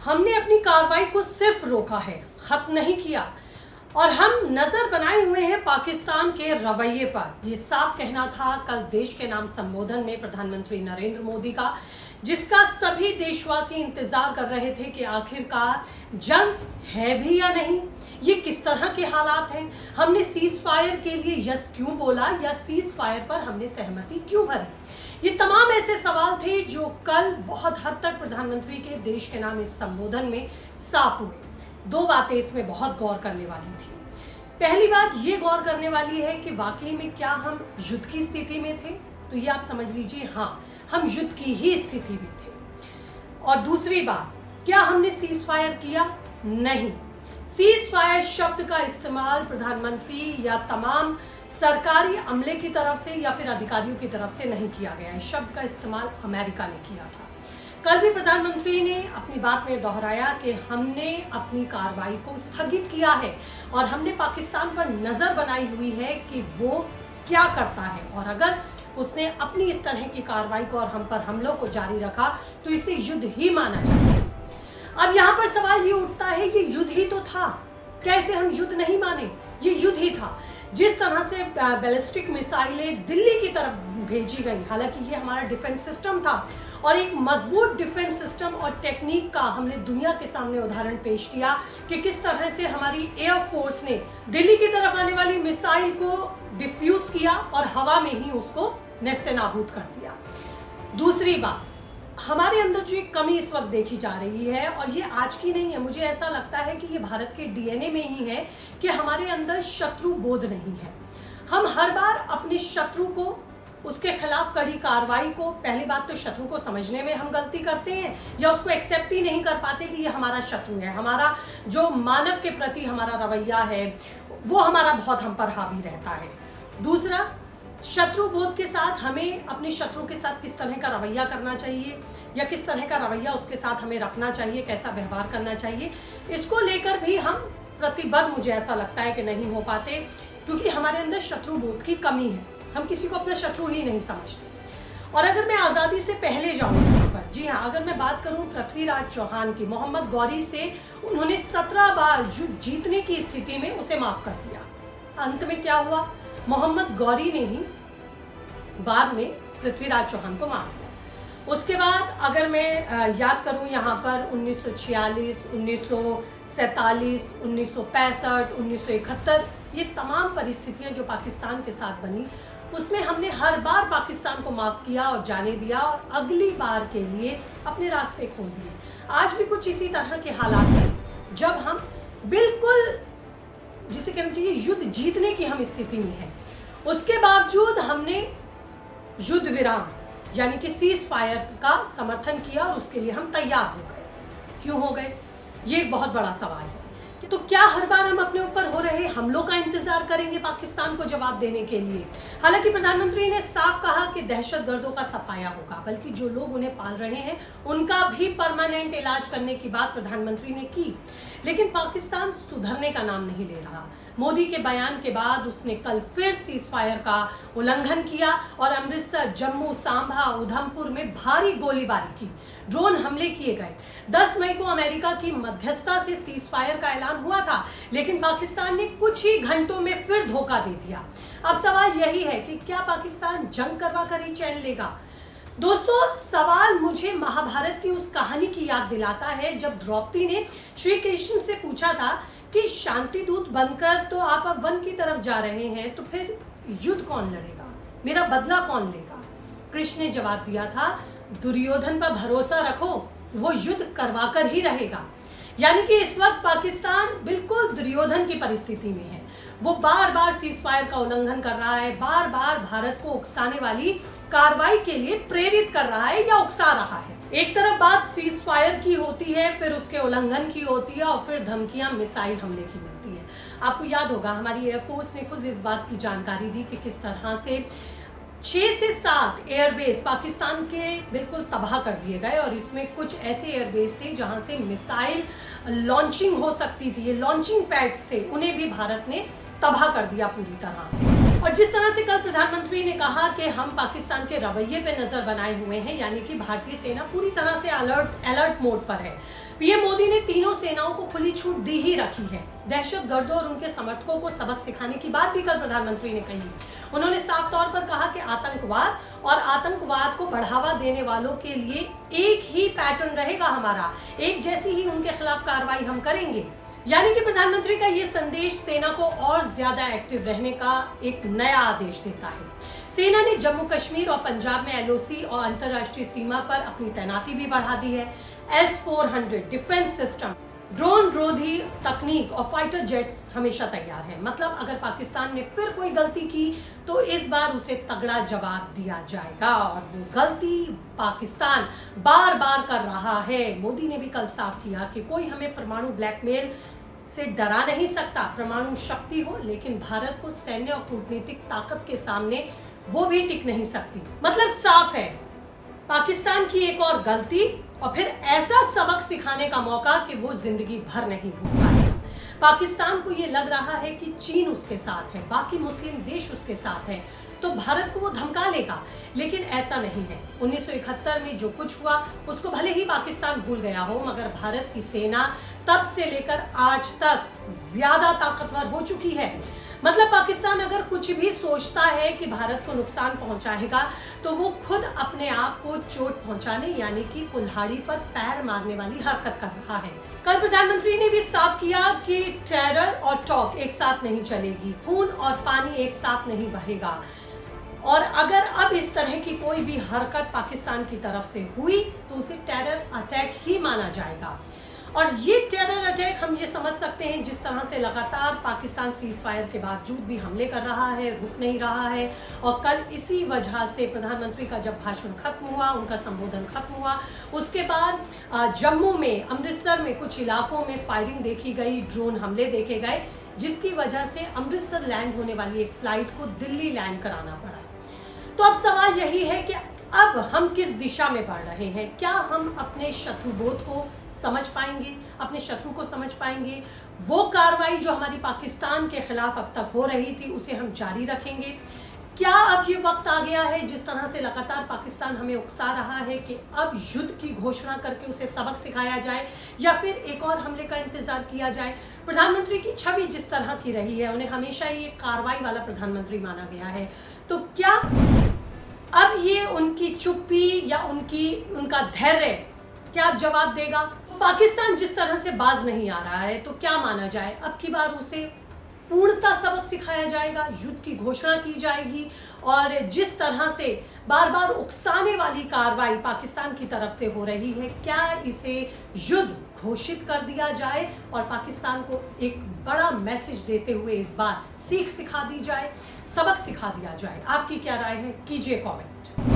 हमने अपनी कार्रवाई को सिर्फ रोका है, खत्म नहीं किया। और हम नजर बनाए हुए हैं पाकिस्तान के रवैये पर। ये साफ कहना था कल देश के नाम संबोधन में प्रधानमंत्री नरेंद्र मोदी का, जिसका सभी देशवासी इंतजार कर रहे थे कि आखिरकार जंग है भी या नहीं, ये किस तरह के हालात हैं, हमने सीज फायर के लिए यस क्यों बोला या सीज फायर पर हमने सहमति क्यों भरी। ये तमाम ऐसे सवाल थे जो कल बहुत हद तक प्रधानमंत्री के देश के नाम इस संबोधन में साफ हुए। दो बातें इसमें बहुत गौर करने वाली थी। पहली बात ये गौर करने वाली है कि वाकई में क्या हम युद्ध की स्थिति में थे, तो ये आप समझ लीजिए हाँ, हम युद्ध की ही स्थिति में थे। और दूसरी बात, क्या हमने सीज फायर किया? नहीं। सीज फायर शब्द का इस्तेमाल प्रधानमंत्री या तमाम सरकारी अमले की तरफ से या फिर अधिकारियों की तरफ से नहीं किया गया है। शब्द का इस्तेमाल अमेरिका ने किया था। कल भी प्रधानमंत्री ने अपनी बात में दोहराया कि हमने अपनी कार्रवाई को स्थगित किया है और हमने पाकिस्तान पर नजर बनाई हुई है कि वो क्या करता है, और अगर उसने अपनी इस तरह की कार्रवाई को और हम पर हमलों को जारी रखा तो इसे युद्ध ही माना जाएगा। अब यहाँ पर सवाल ये उठता है, ये युद्ध ही तो था, कैसे हम युद्ध नहीं माने? ये युद्ध ही था। जिस तरह से बैलिस्टिक मिसाइलें दिल्ली की तरफ भेजी गई, हालांकि ये हमारा डिफेंस सिस्टम था और एक मजबूत डिफेंस सिस्टम और टेक्निक का हमने दुनिया के सामने उदाहरण पेश किया कि किस तरह से हमारी एयरफोर्स ने दिल्ली की तरफ आने वाली मिसाइल को डिफ्यूज किया और हवा में ही उसको नेस्तनाबूद कर दिया। दूसरी बात, हमारे अंदर जो एक कमी इस वक्त देखी जा रही है, और ये आज की नहीं है, मुझे ऐसा लगता है कि ये भारत के डीएनए में ही है कि हमारे अंदर शत्रु बोध नहीं है। हम हर बार अपने शत्रु को, उसके खिलाफ कड़ी कार्रवाई को, पहली बात तो शत्रु को समझने में हम गलती करते हैं या उसको एक्सेप्ट ही नहीं कर पाते कि ये हमारा शत्रु है। हमारा जो मानव के प्रति हमारा रवैया है वो हमारा बहुत हम पर हावी रहता है। दूसरा, शत्रु बोध के साथ हमें अपने शत्रु के साथ किस तरह का रवैया करना चाहिए या किस तरह का रवैया उसके साथ हमें रखना चाहिए, कैसा व्यवहार करना चाहिए, इसको लेकर भी हम प्रतिबद्ध, मुझे ऐसा लगता है कि नहीं हो पाते, क्योंकि हमारे अंदर शत्रु बोध की कमी है। हम किसी को अपना शत्रु ही नहीं समझते। और अगर मैं आज़ादी से पहले जाऊँ पर, जी हाँ, अगर मैं बात करूँ पृथ्वीराज चौहान की, मोहम्मद गौरी से उन्होंने 17 बार युद्ध जीतने की स्थिति में उसे माफ कर दिया। अंत में क्या हुआ? मोहम्मद गौरी ने ही बाद में पृथ्वीराज चौहान को मार दिया। उसके बाद अगर मैं याद करूं यहाँ पर 1946, 1947, 1965, 1971, ये तमाम परिस्थितियां जो पाकिस्तान के साथ बनी, उसमें हमने हर बार पाकिस्तान को माफ किया और जाने दिया और अगली बार के लिए अपने रास्ते खोल दिए। आज भी कुछ इसी तरह के हालात हैं जब हम बिल्कुल, जिसे कहना चाहिए, युद्ध जीतने की हम स्थिति में हैं, उसके बावजूद हमने युद्ध विराम यानी कि सीज फायर का समर्थन किया और उसके लिए हम तैयार हो गए। क्यों हो गए? ये एक बहुत बड़ा सवाल है। तो क्या हर बार हम अपने ऊपर हो रहे हमलों का इंतजार करेंगे पाकिस्तान को जवाब देने के लिए? हालांकि प्रधानमंत्री ने साफ कहा कि दहशतगर्दों का सफाया होगा, बल्कि जो लोग उन्हें पाल रहे हैं उनका भी परमानेंट इलाज करने की बात प्रधानमंत्री ने की। लेकिन पाकिस्तान सुधरने का नाम नहीं ले रहा। मोदी के बयान के बाद उसने कल फिर सीज फायर का उल्लंघन किया और अमृतसर, जम्मू, सांभा, उधमपुर में भारी गोलीबारी की, ड्रोन हमले किए गए। 10 मई को अमेरिका की मध्यस्थता से सीज फायर का ऐलान हुआ था, लेकिन पाकिस्तान ने कुछ ही घंटों में फिर धोखा दे दिया। अब सवाल यही है कि क्या पाकिस्तान जंग करवा कर ही चैन लेगा? दोस्तों, सवाल मुझे महाभारत की उस कहानी की याद दिलाता है जब द्रौपदी ने श्री कृष्ण से पूछा था कि शांति दूत बनकर तो आप अब वन की तरफ जा रहे हैं, तो फिर युद्ध कौन लड़ेगा, मेरा बदला कौन लेगा? कृष्ण ने जवाब दिया था, दुर्योधन पर भरोसा रखो, वो युद्ध करवाकर ही रहेगा। यानी कि इस वक्त पाकिस्तान बिल्कुल दुर्योधन की परिस्थिति में है। वो बार बार सीज फायर का उल्लंघन कर रहा है, बार बार भारत को उकसाने वाली कार्रवाई के लिए प्रेरित कर रहा है या उकसा रहा है। एक तरफ बात सीज फायर की होती है, फिर उसके उल्लंघन की होती है और फिर धमकियां मिसाइल हमले की मिलती है। आपको याद होगा हमारी एयरफोर्स ने खुद इस बात की जानकारी दी कि किस तरह से 6 से 7 एयरबेस पाकिस्तान के बिल्कुल तबाह कर दिए गए, और इसमें कुछ ऐसे एयरबेस थे जहां से मिसाइल लॉन्चिंग हो सकती थी, ये लॉन्चिंग पैड्स थे, उन्हें भी भारत ने तबाह कर दिया पूरी तरह से। और जिस तरह से कल प्रधानमंत्री ने कहा कि हम पाकिस्तान के रवैये पे नजर बनाए हुए हैं, यानी कि भारतीय सेना पूरी तरह से अलर्ट मोड पर है। पीएम मोदी ने तीनों सेनाओं को खुली छूट दी ही रखी है। दहशतगर्दों और उनके समर्थकों को सबक सिखाने की बात भी कल प्रधानमंत्री ने कही। उन्होंने साफ तौर पर कहा कि आतंकवाद और आतंकवाद को बढ़ावा देने वालों के लिए एक ही पैटर्न रहेगा हमारा, एक जैसी ही उनके खिलाफ कार्रवाई हम करेंगे। यानी कि प्रधानमंत्री का ये संदेश सेना को और ज्यादा एक्टिव रहने का एक नया आदेश देता है। सेना ने जम्मू कश्मीर और पंजाब में एलओसी और अंतर्राष्ट्रीय सीमा पर अपनी तैनाती भी बढ़ा दी है। S-400 डिफेंस सिस्टम, ड्रोन रोधी तकनीक और फाइटर जेट्स हमेशा तैयार हैं। मतलब अगर पाकिस्तान ने फिर कोई गलती की तो इस बार उसे तगड़ा जवाब दिया जाएगा, और वो गलती पाकिस्तान बार बार कर रहा है। मोदी ने भी कल साफ किया कि कोई हमें परमाणु ब्लैकमेल से डरा नहीं सकता। परमाणु शक्ति हो लेकिन भारत को सैन्य और कूटनीतिक ताकत के सामने वो भी टिक नहीं सकती। मतलब साफ है, पाकिस्तान की एक और गलती और फिर ऐसा सबक सिखाने का मौका कि वो जिंदगी भर नहीं भूल पाएगा। पाकिस्तान को ये लग रहा है कि चीन उसके साथ है, बाकी मुस्लिम देश उसके साथ है, तो भारत को वो धमका लेगा, लेकिन ऐसा नहीं है। 1971 में जो कुछ हुआ उसको भले ही पाकिस्तान भूल गया हो, मगर भारत की सेना तब से लेकर आज तक ज्यादा ताकतवर हो चुकी है। मतलब पाकिस्तान अगर कुछ भी सोचता है कि भारत को नुकसान पहुंचाएगा तो वो खुद अपने आप को चोट पहुंचाने यानी कि कुल्हाड़ी पर पैर मारने वाली हरकत कर रहा है। कल प्रधानमंत्री ने भी साफ किया कि टेरर और टॉक एक साथ नहीं चलेगी, खून और पानी एक साथ नहीं बहेगा, और अगर अब इस तरह की कोई भी हरकत पाकिस्तान की तरफ से हुई तो उसे टेरर अटैक ही माना जाएगा। और ये टेरर अटैक हम ये समझ सकते हैं जिस तरह से लगातार पाकिस्तान सीज फायर के बावजूद भी हमले कर रहा है, रुक नहीं रहा है। और कल इसी वजह से प्रधानमंत्री का जब भाषण खत्म हुआ, उनका संबोधन खत्म हुआ, उसके बाद जम्मू में, अमृतसर में कुछ इलाकों में फायरिंग देखी गई, ड्रोन हमले देखे गए, जिसकी वजह से अमृतसर लैंड होने वाली एक फ्लाइट को दिल्ली लैंड कराना पड़ा। तो अब सवाल यही है कि अब हम किस दिशा में बढ़ रहे हैं। क्या हम अपने शत्रुबोध को समझ पाएंगे, अपने शत्रु को समझ पाएंगे? वो कार्रवाई जो हमारी पाकिस्तान के खिलाफ अब तक हो रही थी उसे हम जारी रखेंगे? क्या अब ये वक्त आ गया है, जिस तरह से लगातार पाकिस्तान हमें उकसा रहा है, कि अब युद्ध की घोषणा करके उसे सबक सिखाया जाए, या फिर एक और हमले का इंतजार किया जाए? प्रधानमंत्री की छवि जिस तरह की रही है, उन्हें हमेशा ये कार्रवाई वाला प्रधानमंत्री माना गया है, तो क्या अब ये उनकी चुप्पी या उनका धैर्य क्या जवाब देगा? पाकिस्तान जिस तरह से बाज नहीं आ रहा है तो क्या माना जाए, अब की बार उसे पूर्णतः सबक सिखाया जाएगा, युद्ध की घोषणा की जाएगी, और जिस तरह से बार बार उकसाने वाली कार्रवाई पाकिस्तान की तरफ से हो रही है, क्या इसे युद्ध घोषित कर दिया जाए और पाकिस्तान को एक बड़ा मैसेज देते हुए इस बार सीख सिखा दी जाए, सबक सिखा दिया जाए? आपकी क्या राय है, कीजिए कमेंट।